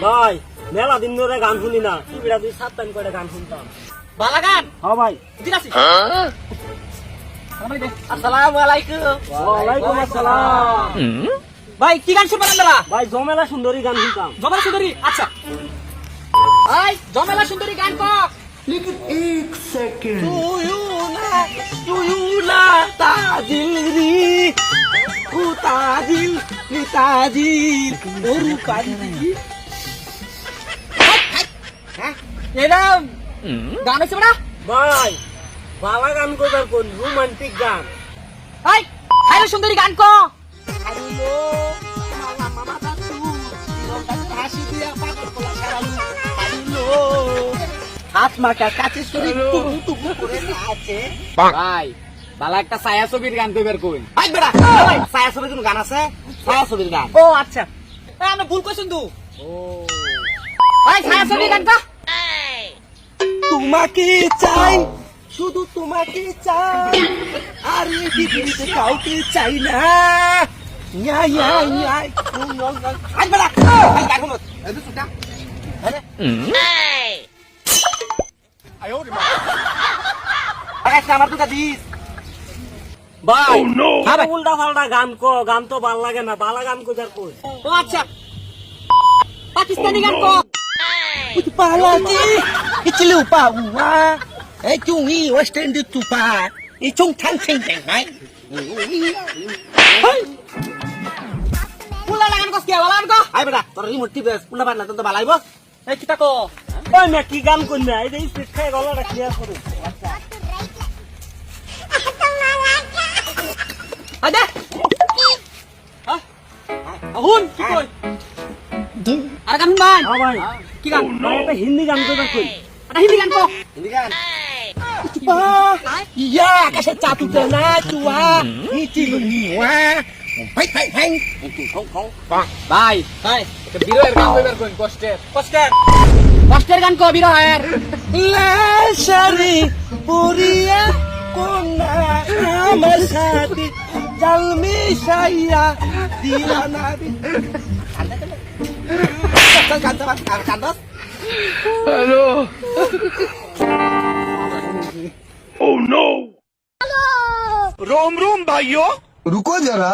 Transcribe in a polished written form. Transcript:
ভাই মেলা দিন ধরে গান শুনি না, টিভিটা দুই 7 টাইম করে গান শুনতাম। বালা গান হ্যাঁ ভাই। আসসালামু আলাইকুম। ওয়ালাইকুম আসসালাম। ভাই কি গান শুনবেন আপনারা? ভাই জমেলা সুন্দরী গান শুনতাম। জমেলা সুন্দরী, আচ্ছা ভাই জমেলা সুন্দরী গান ক। लेकिन एक सेकंड তুইউলা তাজিল রি তাজিল নি তাজিল ওরু কাজি। হ্যাঁ এটা গান আছে বড়া ভাই বালা গান করবার কোন রোমান্টিক গান। ভাই আরে সুন্দরী গান ক। হাত মাকা কাছে শরীর টুকু টুকু করে আছে। ভাই বালা একটা ছায়া ছবির গান কইবার কইন। ভাই বেড়া ভাই ছায়া ছবির কোন গান আছে? ছায়া ছবির গান। ও আচ্ছা ভাই আমরা ভুল কইছেন তো। ও ভাই ছায়া ছবির গান কা। তোমাকে চাই শুধু তোমাকে চাই আর এই পৃথিবীতে কাউকে চাই না। ইয়া ইয়া ইয়া ভাই বেড়া ভাই গান শুনো এই তো শুনটা। আরে আমার দুটা দিস ভাই। উল্টা পাল্টা গান ক, গান তো ভাল লাগে না, বালা গান করবার কোন। ও আচ্ছা পাকিস্তানি গান ক। পালাজি ইচলু পাওয়া এই চুই ওয়েস্ট ইন্ডিজ তুপা এই চুং থাং সিং টেং ভাই। পুলা লাগান কস কি বালা গান ক। আই বেটা তোর রিমোট টিপে পুলা বানা তো বালাইবো। এই কিটা ক। ওই মে কি গান কইন না, এই যে স্পিড খাই গলাটা ক্লিয়ার করুন। আদে হুন কি কই আর গান ভাই। হ্যাঁ ভাই। কি গান? ভাই একটা হিন্দি গান করবার কোন। এটা হিন্দি গান ক। হিন্দি গান ইয়া আকাশে চাঁদ উঠে না চুয়া নিচি নিওয়া ভাই ভাই ভাই ভাই ভাই এটা বিরহের গান কইবার কোন। কষ্টের কষ্টের কষ্টের গান ক বিরহের। লাশারি পুরিয়া কোনা আমার সাথে জালমি সাইয়া দিলা না কান্দা কান্দা কান্দা। हेलो ओह नो रोम रोम भाइयों रुको जरा